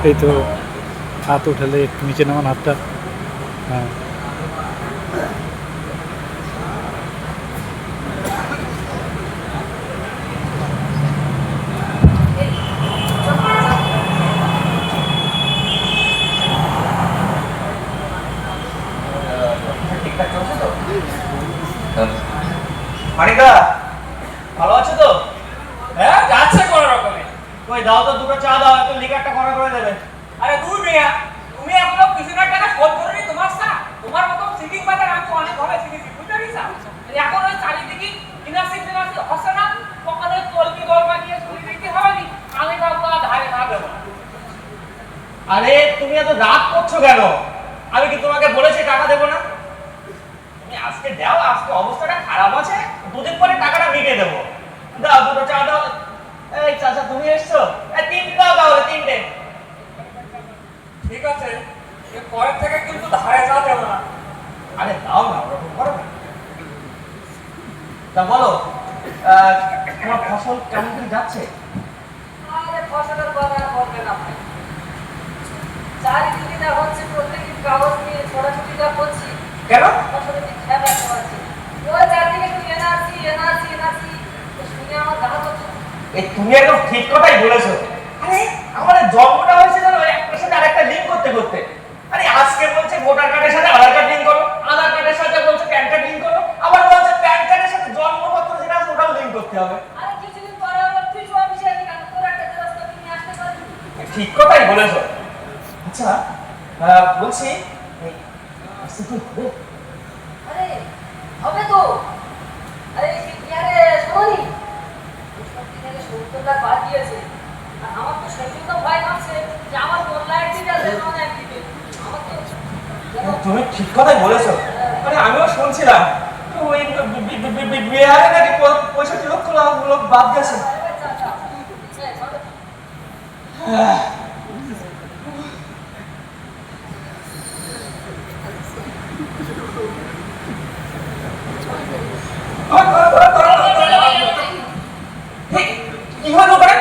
এই তো হাত উঠালে একটু নিচে নামান হাতটা। হ্যাঁ মানিকদা ভালো আছো তো? হ্যাঁ যাচ্ছে কোনো রকমে। কই দাও তো দুটো চা দাও, একটু লিকারটা খরা করে দেবে। আরে দূর মিয়া, তুমি এখনো কিছুটার টাকা শোধ করোনি তোমার স্যার। তোমার মতো সিটিং বাজার আমি তো অনেক ভাবে শিখেছি, বুঝতে পারিস? এখন ওই চারিদিকে ইনাসি হচ্ছে না, ওখানে কলকি গল্পা নিয়ে শুনি দিতে হবে নি, আমি ভাববো ধারে না দেবো। আরে তুমি এত রাগ করছো কেন? আমি কি তোমাকে বলেছি টাকা দেবো না? তুমি আজকে দাও, আজকে অবস্থাটা খারাপ আছে, দুদিন পরে টাকাটা মিটিয়ে দেবো। দাও দুটো চা দাও। এই চাচা তুমি এসছো? তিনটে দাও তাহলে, তিনটে। ঠিক আছে, এর পরের থেকে কিন্তু ধারে চা দেবো না। আরে দাও না, ওরকম করো না। তা বলো, তোমার ফসল কেমন কি যাচ্ছে? আরে ফসলের কথা বলবে না ভাই, চারিদিকে যা হচ্ছে প্রত্যেকদিন কাগজ নিয়ে ছোটাছুটি যা করছি। কেন? ফসলের দিক খেয়াল রাখতে পারছি না। ওই চারদিকে শুধু এনআরসি এনআরসি এনআরসি, শুনে আমার গা হচ্ছে। এই তুমি একদম ঠিক কথাই বলেছো। আরে আমাদের জন্মটা হয়েছে জানো একটার সাথে আরেকটা লিংক করতে করতে। আরে আজকে বলছে ভোটার কার্ডের সাথে আধার কার্ড লিংক করো, আধার কার্ডের সাথে বলছে প্যান কার্ড লিংক করো, আবার বলছে প্যান কার্ডের সাথে জন্মপত্র যেটা আছে ওটাও লিংক করতে হবে। আরে কিছুদিন পরে আবার কিছু অফিসে আমি কেন তোর একটা ব্যবস্থা নিয়ে আসতে পারবি? ঠিক কথাই বলেছো। আচ্ছা বলছি এই আসতে কি হবে? আরে হবে তো। আরে আরে শোনি সব দিনে 70 লাখ বাদ দিয়েছে, আর আমার তো সেদিন তো ভয় থাকছে যে আমার কোন লাইট দিতে আছে কোন একদিকে আমার তো তুমি ঠিক কথাই বলেছো। মানে আমিও শুনছিলাম ওই বিহারে নাকি 65 লক্ষ লোক বাদ গেছে। কি হলো ওখানে?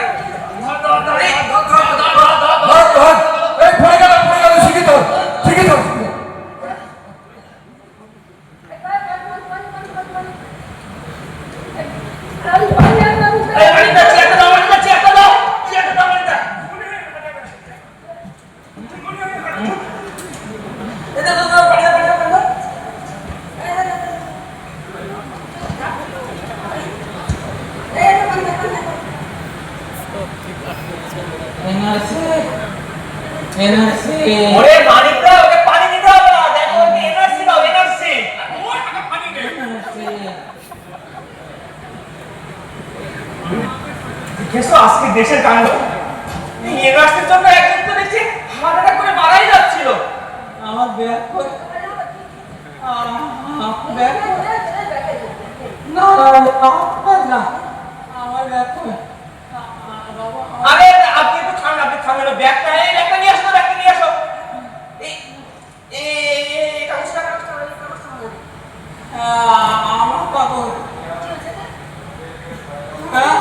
ওরে মানিকদা, ওকে পানি দিতে হবে না, দেখো ওকে এনার্জি দাও, এনার্জি। ওর টাকা পানি দে। দেখেছো আজকে দেশের কাণ্ড। এই এনার্জির জন্য একজন তো দেখছি হার্ট অ্যাটাক করে মারাই যাচ্ছিল। আমার ব্যাগ কই? ব্যাগ না না আমার ব্যাগ কই? আরে আপনি একটু থামেন, আপনি থামেন, ব্যাগটা এই ব্যাগটা নিয়ে আসো, ব্যাগটা নিয়ে আসো। এই এই কাগজটা আমার কাগজ, হ্যাঁ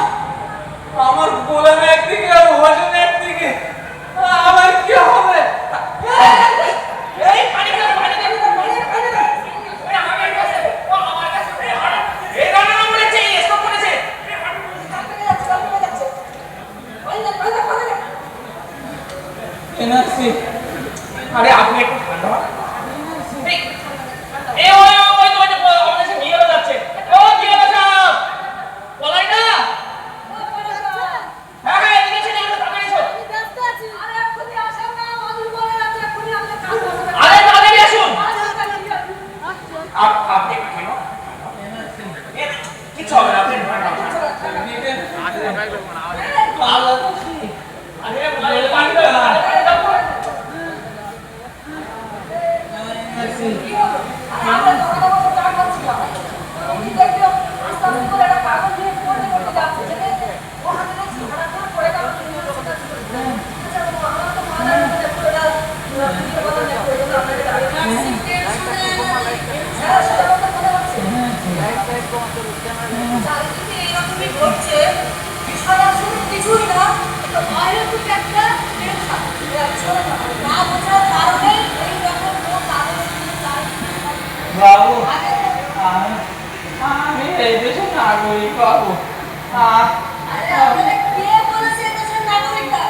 আমার গোলাম একদিকে আর হোসেন একদিকে, আমার কি হবে? এই পানি দাও, পানি দাও, পানি দাও। এই আমার কাছে, ও আমার কাছে। এই রান্না করেছে, এই স্টপ করেছে। নাগরিক বাবু আহ, আরে আপনারা কে বলেছে দেশের নাগরিকরা?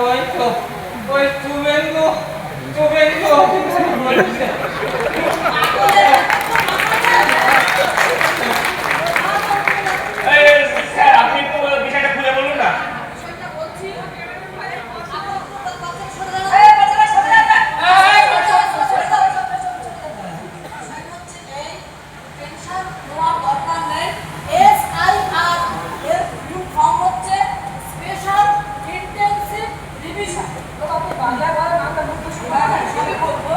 ওই তো ওই শুভেন্দু শুভেন্দু অধিকারী বলেছে। এই, স্যার আপনি একটু বিষয়টা খুলে বলুন না। সেটা বলছি। আপনারা কথা শুনে যান। এই বাচ্চারা সরে যাবে এই সরে যাও, বিষয় হচ্ছে এই, পেনশন নেওয়ার দরকার নেই। SIR এর ফুল ফর্ম হচ্ছে স্পেশাল ইন্টেনসিভ রিভিশন। আপনি বাংলা বলেন আমরা মুখে শোনা না সবই বলবো।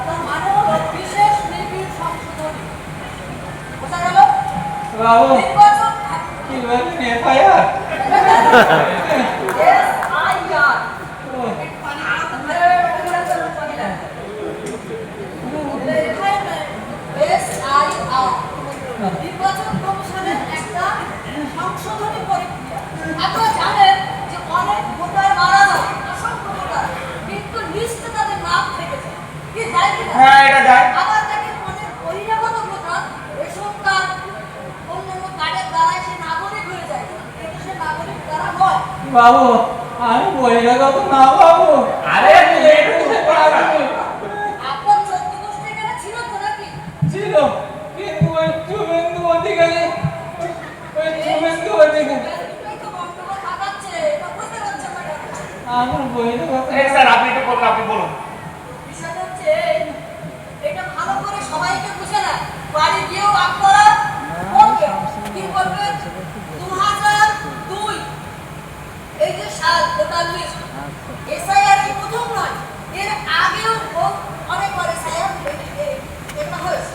তার মানে হলো বিশেষ নিবিড় সংশোধনী। বোঝা গেল? বাবু নির্বাচন কি বলছেন এফআইআর? SIR নির্বাচন কমিশনের একটা সংশোধনী প্রক্রিয়া। আপনারা জানেন যে অনেক ভোটার মারা যায়, অসংখ্য ভোটার, কিন্তু লিস্টে তাদের নাম থেকে যায়। কি যায় কি না? হ্যাঁ এটা যায়। আবার দেখেন অনেক বহিরাগত ভোটার রেশন কার্ড অন্যান্য কার্ডের দ্বারাই সে নাগরিক হয়ে যায়, কিন্তু সে নাগরিক দ্বারা নয়। বাবু আমি বহিরাগত না বাবু। আরে তুমি একটু চুপ করো না। আপনার 14 গোষ্ঠী এখানে ছিল তো নাকি? ছিল কিন্তু ওই শুভেন্দু অধিকারী ওই শুভেন্দু অধিকারী এই তো গন্ডগোল পাকাচ্ছে, এটা বুঝতে পারছেন না কেন? আমার বহিরাগত এই স্যার আপনি একটু বলুন, আপনি বলুন। বিষয়টা হচ্ছে এটা ভালো করে সবাইকে বুঝে না, বাড়ি গিয়েও আপনারা বলবেন। কি বলবেন? 2002 এই যে সাল ভোটার লিস্ট, SIR কি প্রথম নয়, এর আগেও অনেকবার SIR এটা হয়েছে,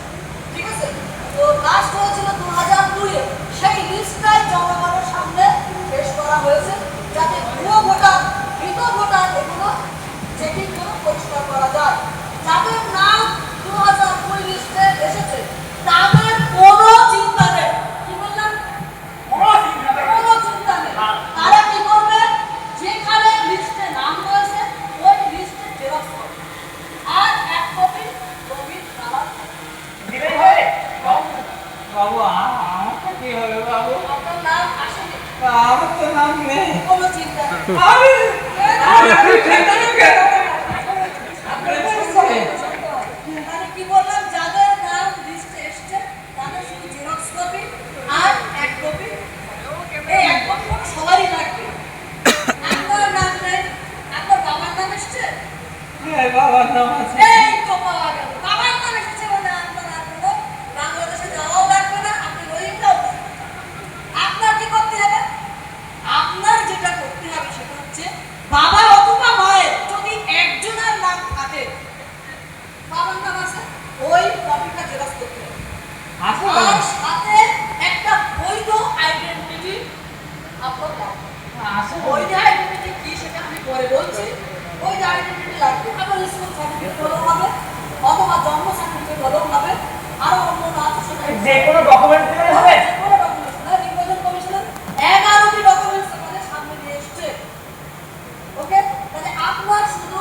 ঠিক আছে? তো লাস্ট হয়েছিল 2002 এ। সেই লিস্টটাই জনগণের সামনে পেশ করা হয়েছে, যাতে ভুয়ো ভোটার, মৃত ভোটার এগুলো চেকিং করে পরিষ্কার করা যায়। যাদের নাম 2002 লিস্টে এসেছে তাদের কোনো চিন্তা নেই। কি বললাম? কোনো চিন্তা নেই। তারা কি করবে? যেখানে লিস্টে নাম রয়েছে ওই লিস্টে জেরক্স করবে আর এক কপি রবির কালার দিলেই হবে। বাবু আমার কি হবে বাবু? আপনার নাম আসেনি, আমার তো নাম নেই। কোনো চিন্তা নেই। আমি মানে কি বললাম, যাদের নাম লিস্টে এসছে তাদের শুধু জেরক্স কপি আর এক কপি, এই এক কপি সবারই লাগবে। আপনার নাম নেই, আপনার বাবার নাম এসছে, হ্যাঁ বাবার নাম আছে। এই তো পাওয়া গেল। বাবার নাম এসেছে মানে আপনার আর কোনো বাংলাদেশে যাওয়াও লাগবে না, আপনি রোহিঙ্গাও না। আপনার কি করতে হবে? আপনার যেটা করতে হবে সেটা হচ্ছে বাবা অথবা মায়ের যদি একজনের নাম থাকে, বাবার নাম আছে, ওই কপিটা জেরক্স করতে হবে। আছে আর বাবু? সাথে একটা বৈধ আইডেন্টিটি আপনার লাগবে। আছে বাবু। বৈধ আইডেন্টিটি কি সেটা আমি পরে বলছি। বৈধ আইডেন্টিটি লাগবে, আপনার স্কুল সার্টিফিকেট হলেও হবে অথবা জন্ম সার্টিফিকেট হলেও হবে, আরো অন্য আছে সেটা যে কোনো ডকুমেন্ট দিলেই হবে। যে কোনো ডকুমেন্টস না, নির্বাচন কমিশনের 11টি ডকুমেন্টস আমাদের সামনে নিয়ে এসছে। ওকে, তাহলে আপনার শুধু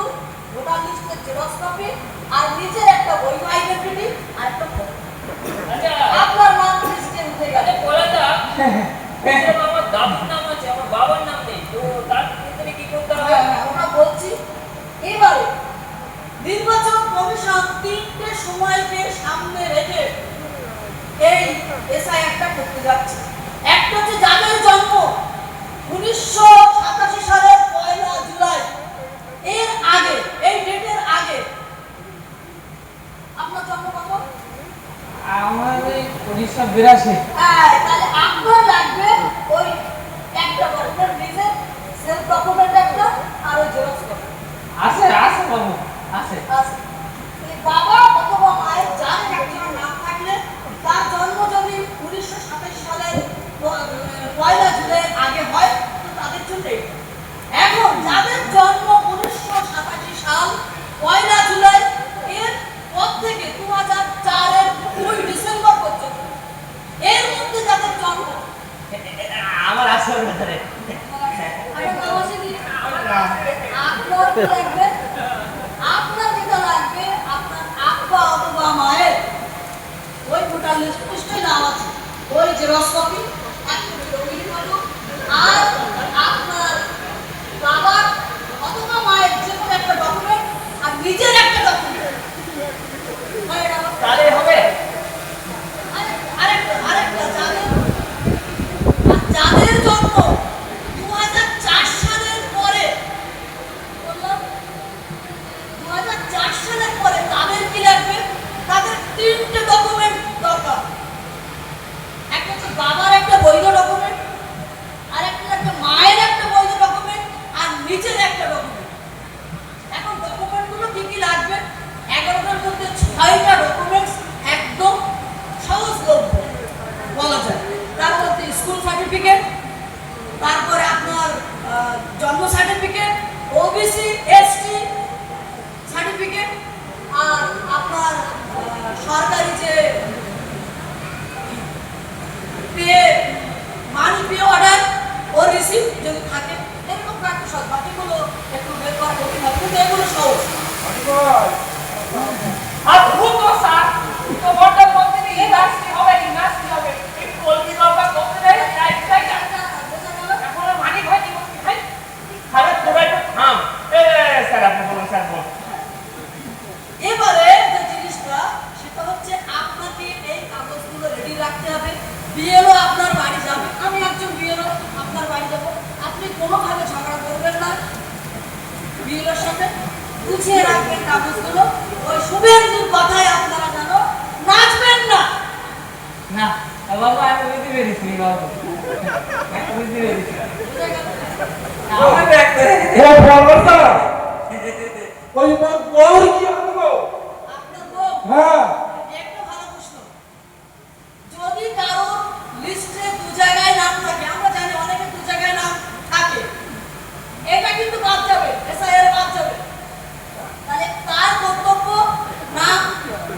ভোটার লিস্টের জেরক্স কপি আর নিজের একটা বৈধ আইডেন্টিটি আর একটা ফটো। আচ্ছা আপনার নাম লিস্টে উঠে গেল। আরে বলা যাক যে আমার দাদুর নাম আছে আমার বাবার নাম নেই তো তার ক্ষেত্রে কি করতে হবে? আমরা বলছি এবারে নির্বাচন কমিশন 3টে সময়কে সামনে রেখে এই SIR-টা করতে যাচ্ছে। একটা হচ্ছে যাদের জন্ম 1987 সালের 1 জুলাই এর আগে, এই ডেটের আগে। আপনার জন্ম কত? আমার এই 1982। হ্যাঁ, তাহলে আপনার লাগবে ওই একটা আপনার নিজের সেলফ ডকুমেন্ট একটা আর ওই জেরক্স কপি। আছে আছে বাবু আছে। আচ্ছা, এই বাবা অথবা মায়ের যার একজনের নাম থাকলে তার জন্ম যদি 1927 সালের 1 জুলাই আগে হয় তো তাদের জন্য এটা। এখন যাদের জন্ম 1987 সাল 1 জুলাই এর পর থেকে 2004 এর 2 ডিসেম্বর পর্যন্ত এর মধ্যে যাদের জন্ম, আমার আসল ভেতরে আমার নাম আছে কি? আপনার কি লাগবে? আপনার যেটা লাগবে আপনার আব্বা অথবা মায়ের ওই ভোটার লিস্ট নিশ্চয়ই নাম আছে, ওই জেরক্স কপি, এক কপি রঙিন ফটো, আর আপনার বাবার অথবা মায়ের যে কোনো একটা ডকুমেন্ট আর নিজের একটা ডকুমেন্ট। তাহলে হবে? আরেকটা যাদের জন্য 2004 সালের পরে, বললাম 2004 সালের পরে তাদের কি লাগবে? তাদের 3টে ডকুমেন্ট দরকার। একটা হচ্ছে বাবার একটা বৈধ ডকুমেন্ট, আর একটা লাগবে মায়ের একটা বৈধ ডকুমেন্ট, আর নিজের একটা ডকুমেন্ট। এখন ডকুমেন্টগুলো কি কি লাগবে? 11টার মধ্যে 6টা ডকুমেন্টস একদম সহজলভ্য বলা যায়। তার মধ্যে স্কুল সার্টিফিকেট, তারপরে আপনার জন্ম সার্টিফিকেট, ওবিসি এসটি সার্টিফিকেট, আর আপনার সরকারি যে পে মানি পে অর্ডার ও রিসিপ্ট যদি থাকে, এরকম একটা সব বাকিগুলো একটু বের করা কঠিন হবে, কিন্তু এগুলো সহজ। আর ভূত স্যার তোমারটার মধ্যে এই রাস্তি হবে এই নাস্তি হবে এই কলকি দরকার করতে দেয় রাইট সাইড এখন মানিক ভাই কি বলছি ভাই আরে তোরা একটু থাম। স্যার আপনি বলুন, স্যার বলুন। এবারে যে জিনিসটা সেটা হচ্ছে আপনাকে এই কাগজগুলো রেডি রাখতে হবে। বিএলও আপনার বাড়ি যাবে, আমি একজন বিএলও আপনার বাড়ি যাব, আপনি কোনোভাবে ঝগড়া করবেন না। বিএলওর সাথে গুছিয়ে রাখবেন কাগজগুলো। ওই শুভেন্দুর কথায় আপনারা জানো নাচবেন না। না বাবু আমি বুঝতে পেরেছি বাবু, আমি বুঝতে পেরেছি। বুঝে গেল? আমার দেখতে ও বলতা ওই বউর কি হবে গো? আপনার বউ হ্যাঁ একটা ভালো প্রশ্ন। যদি কারোর লিস্টে 2 জায়গায় নাম থাকে, আমরা জানি অনেকে 2 জায়গায় নাম থাকে, এটা কিন্তু বাদ যাবে, এসআইআর বাদ যাবে। তাহলে তার কর্তব্য নাম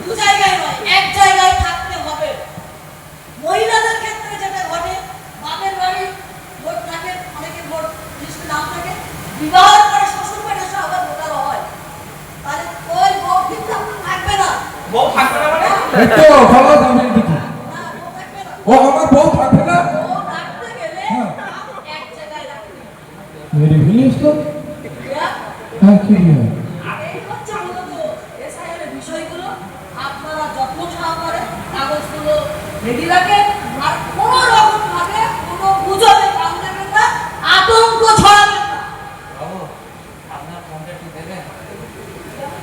2 জায়গায় নয়, 1 জায়গায় থাকতে হবে। মহিলাদের ক্ষেত্রে যেটা ঘটে, বাপের বাড়ি ভোট থাকে, অনেকের ভোট লিস্টে নাম থাকে, বিবাহের পরে শ্বশুর বাড়ি এসে আবার ভোটার হয়, তাহলে ওই বউ কিন্তু আপনার থাকবে না। বউ থাকবে না মানে? এই তো ভালো দামের দিকে না, বউ থাকবে না। ও আমার বউ থাকবে না বউ রাখতে গেলে নাম 1 জায়গায় রাখতে হবে। মেরে ভিলিস তো ইয়া, হ্যাঁ কি হয় এই হচ্ছে মূলত এসআইআর এর বিষয়গুলো। আপনারা যত্ন সহকারে কাগজগুলো রেডি রাখেন, আর কোনো রকম ভাবে কোনো গুজবে কান দেবেন না, আতঙ্ক ছড়াবেন না। বাবু আপনার ফোনটা একটু দেবেন?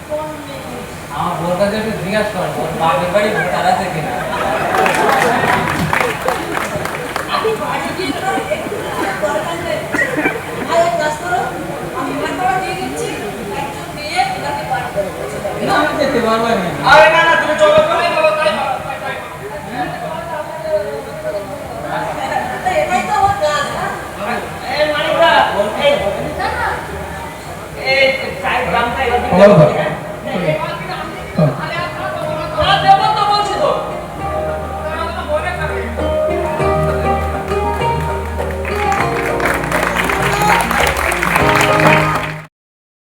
কোন মেয়ে? আমার বউর কাছে একটু জিজ্ঞাসা করেন ওর বাপের বাড়ি ভোটার আছে কিনা। আমি বাড়ি গিয়ে তো একটু দরকার নেই। ভাই এক কাজ করো, আমি লেখাপড়া দিয়ে দিচ্ছি, একজন মেয়ে এটাকে বাড়ি করে পৌঁছে দেবে। না আমি যেতে পারবো না। আরে না না, তুমি